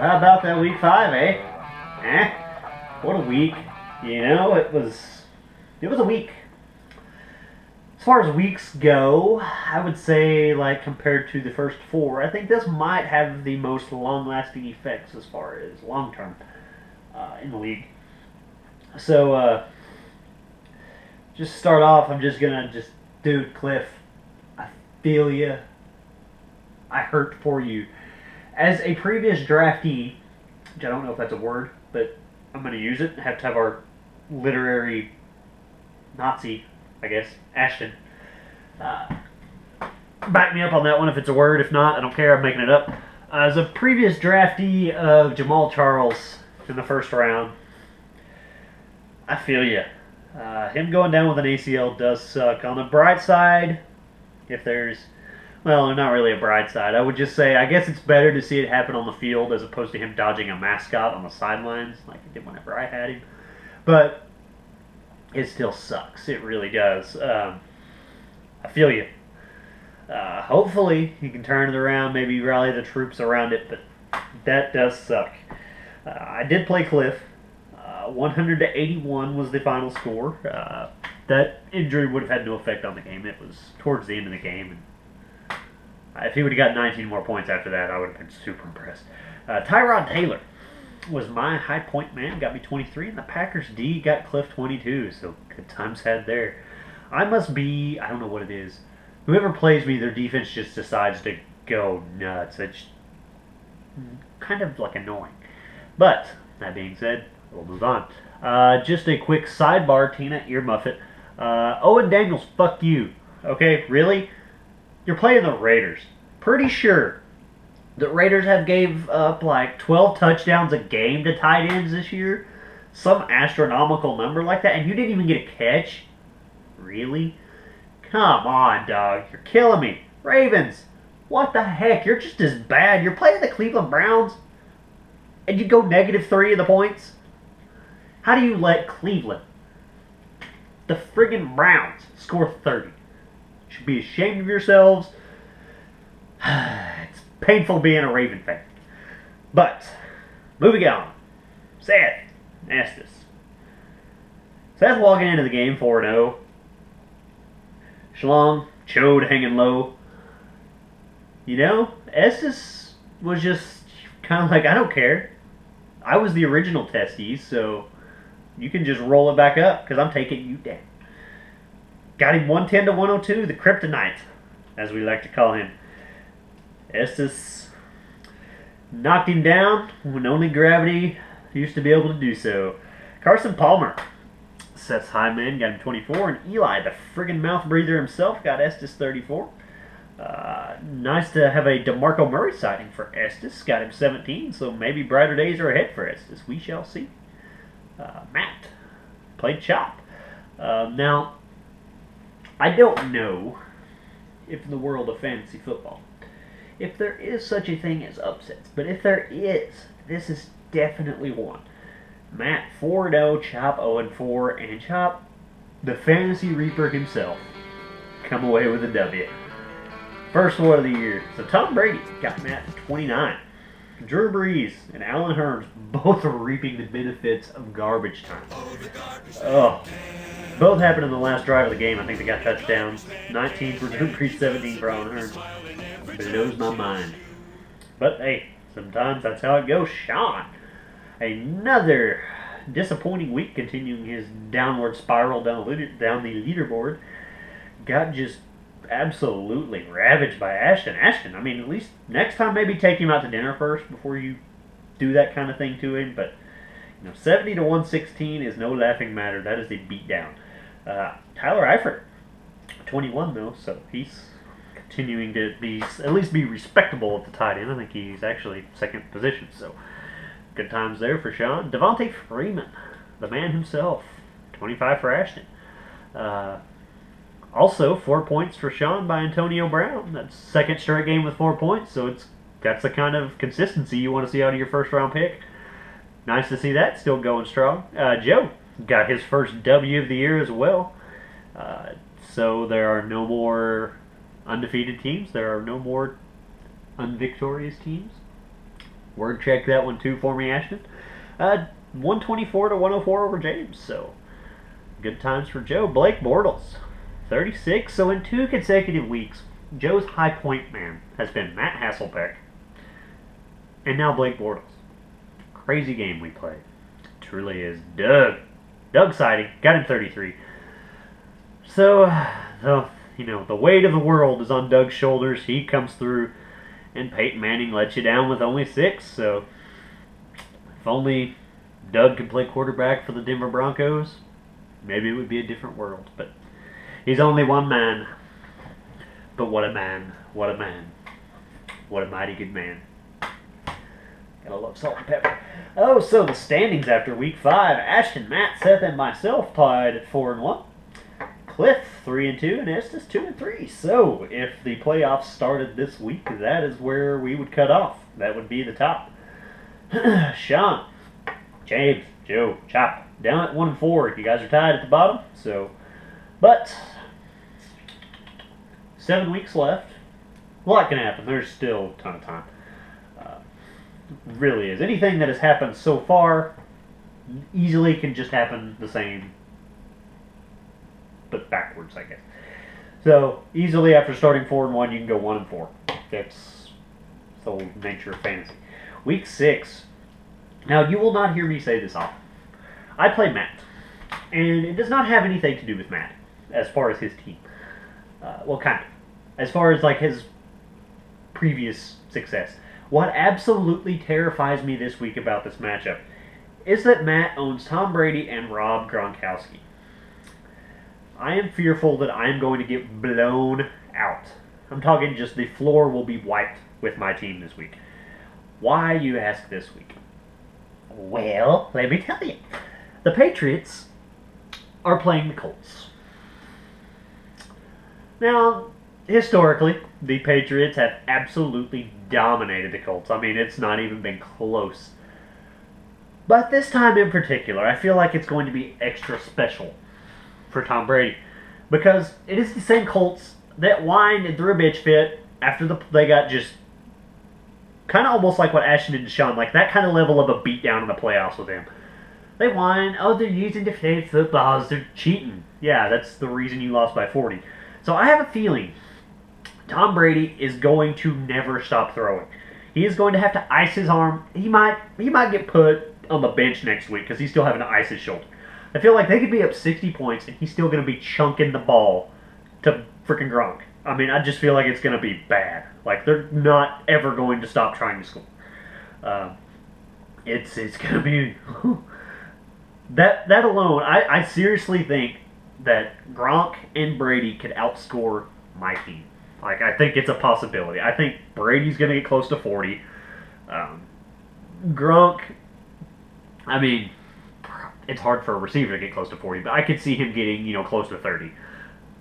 Well, how about that week 5, eh? Eh? What a week. You know, it was a week. As far as weeks go, I would say, like, compared to the first 4, I think this might have the most long-lasting effects as far as long-term in the league. So, just start off, I'm just going to dude, Cliff, I feel you. I hurt for you. As a previous draftee, which I don't know if that's a word, but I'm going to use it. I have to have our literary Nazi, I guess, Ashton, back me up on that one if it's a word. If not, I don't care. I'm making it up. As a previous draftee of Jamal Charles in the first round, I feel you. Him going down with an ACL does suck. On the bright side, if there's... Well, not really a bright side. I would just say, I guess it's better to see it happen on the field as opposed to him dodging a mascot on the sidelines, like he did whenever I had him. But it still sucks. It really does. I feel you. Hopefully, he can turn it around, maybe rally the troops around it, but that does suck. I did play Cliff. 100-81 was the final score. That injury would have had no effect on the game. It was towards the end of the game, and if he would have got 19 more points after that, I would have been super impressed. Tyrod Taylor was my high point man, got me 23, and the Packers D got Cliff 22, so good times had there. I must be, I don't know what it is. Whoever plays me, their defense just decides to go nuts. It's kind of like annoying. But, that being said, we'll move on. Just a quick sidebar, Tina Earmuffet. Owen Daniels, fuck you. Okay, really? You're playing the Raiders. Pretty sure the Raiders have gave up like 12 touchdowns a game to tight ends this year. Some astronomical number like that, and you didn't even get a catch? Really? Come on, dog. You're killing me. Ravens, what the heck? You're just as bad. You're playing the Cleveland Browns, and you go -3 of the points? How do you let Cleveland, the friggin' Browns, score 30? You should be ashamed of yourselves. It's painful being a Raven fan. But, moving on. Seth Estes. Seth walking into the game 4-0. Schlong, Chode hanging low. You know, Estes was just kind of like, I don't care. I was the original testee, so you can just roll it back up because I'm taking you down. Got him 110-102, the Kryptonite, as we like to call him. Estes knocked him down when only gravity used to be able to do so. Carson Palmer, Seth's high man, got him 24, and Eli, the friggin' mouth breather himself, got Estes 34. Nice to have a DeMarco Murray sighting for Estes, got him 17, so maybe brighter days are ahead for Estes. We shall see. Matt played Chop. Now, I don't know if in the world of fantasy football, if there is such a thing as upsets, but if there is, this is definitely one. Matt 4-0, Chop 0-4, and Chop, the fantasy reaper himself, come away with a W. First one of the year. So Tom Brady got Matt 29. Drew Brees and Allen Hurns both are reaping the benefits of garbage time. Oh, both happened in the last drive of the game. I think they got touchdowns. 19 for Drew Brees, 17 for Allen Hurns. Blows my mind. But hey, sometimes that's how it goes. Sean, another disappointing week, continuing his downward spiral down the leaderboard. Got just absolutely ravaged by Ashton. Ashton, I mean, at least next time maybe take him out to dinner first before you do that kind of thing to him. But 70-116 is no laughing matter. That is the beatdown. Tyler Eifert, 21 though, so he's continuing to be at least be respectable at the tight end. I think he's actually second position, so good times there for Sean. Devontae Freeman, the man himself, 25 for Ashton. Also, 4 points for Sean by Antonio Brown. That's second straight game with 4 points, so that's the kind of consistency you want to see out of your first-round pick. Nice to see that, still going strong. Joe got his first W of the year as well. So there are no more undefeated teams. There are no more unvictorious teams. Word check that one too for me, Ashton. 124 to 104 over James, so good times for Joe. Blake Bortles, 36. So in 2 consecutive weeks, Joe's high point man has been Matt Hasselbeck and now Blake Bortles. Crazy game we played. It truly is. Doug Siding got him 33. So, the weight of the world is on Doug's shoulders. He comes through, and Peyton Manning lets you down with only 6. So, if only Doug could play quarterback for the Denver Broncos, maybe it would be a different world. But he's only one man. But what a man. What a man. What a mighty good man. Gotta love salt and pepper. Oh, so the standings after week 5. Ashton, Matt, Seth, and myself tied at 4-1. Cliff 3-2, and Estes 2-3. So if the playoffs started this week, that is where we would cut off. That would be the top. Sean, James, Joe, Chop down at 1-4. You guys are tied at the bottom. So, but 7 weeks left. A lot can happen. There's still a ton of time. Really is. Anything that has happened so far easily can just happen the same, but backwards, I guess. So easily after starting 4-1, you can go 1-4. That's the whole nature of fantasy. Week 6. Now you will not hear me say this often. I play Matt, and it does not have anything to do with Matt as far as his team. Well, kind of. As far as like his previous success. What absolutely terrifies me this week about this matchup is that Matt owns Tom Brady and Rob Gronkowski. I am fearful that I am going to get blown out. I'm talking just the floor will be wiped with my team this week. Why, you ask this week? Well, let me tell you. The Patriots are playing the Colts. Now, historically, the Patriots have absolutely dominated the Colts. I mean, it's not even been close. But this time in particular, I feel like it's going to be extra special for Tom Brady. Because it is the same Colts that whined and threw a bitch fit after they got just kind of almost like what Ashton and Deshaun, like that kind of level of a beatdown in the playoffs with them. They whine, oh, they're using defensive footballs, they're cheating. Yeah, that's the reason you lost by 40. So I have a feeling Tom Brady is going to never stop throwing. He is going to have to ice his arm. He might get put on the bench next week because he's still having to ice his shoulder. I feel like they could be up 60 points and he's still going to be chunking the ball to freaking Gronk. I mean, I just feel like it's going to be bad. Like, they're not ever going to stop trying to score. It's going to be... that alone, I seriously think that Gronk and Brady could outscore my team. Like, I think it's a possibility. I think Brady's going to get close to 40. Gronk, I mean, it's hard for a receiver to get close to 40, but I could see him getting, close to 30.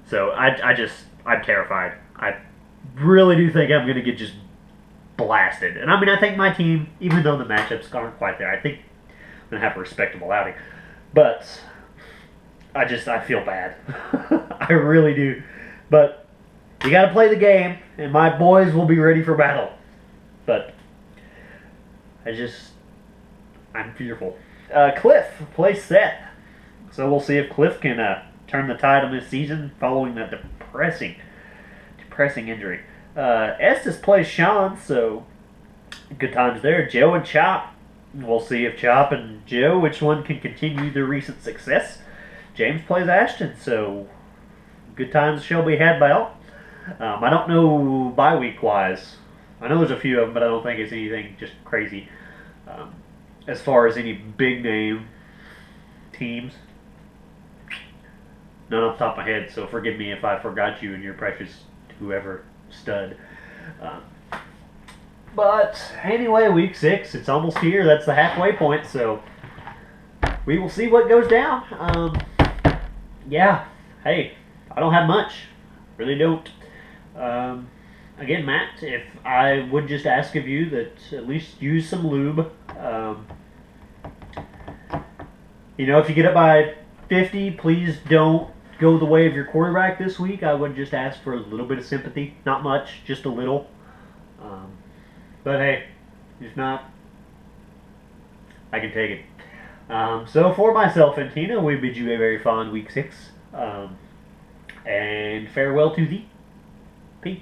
So I'm terrified. I really do think I'm going to get just blasted. And I mean, I think my team, even though the matchups aren't quite there, I think I'm going to have a respectable outing. But I feel bad. I really do. But you got to play the game, and my boys will be ready for battle. But I'm fearful. Cliff plays Seth. So we'll see if Cliff can turn the tide on this season following that depressing injury. Estes plays Sean, so good times there. Joe and Chop. We'll see if Chop and Joe, which one can continue their recent success. James plays Ashton, so good times shall be had by all. I don't know bye week wise. I know there's a few of them, but I don't think it's anything just crazy. As far as any big name teams, none off the top of my head, so forgive me if I forgot you and your precious whoever stud. But anyway, week 6, it's almost here. That's the halfway point, so we will see what goes down. Yeah, hey, I don't have much. Really don't. Again, Matt, if I would just ask of you that at least use some lube. If you get up by 50, please don't go the way of your quarterback this week. I would just ask for a little bit of sympathy. Not much, just a little. But hey, if not, I can take it. So for myself and Tina, we bid you a very fond week 6. And farewell to thee. Peace.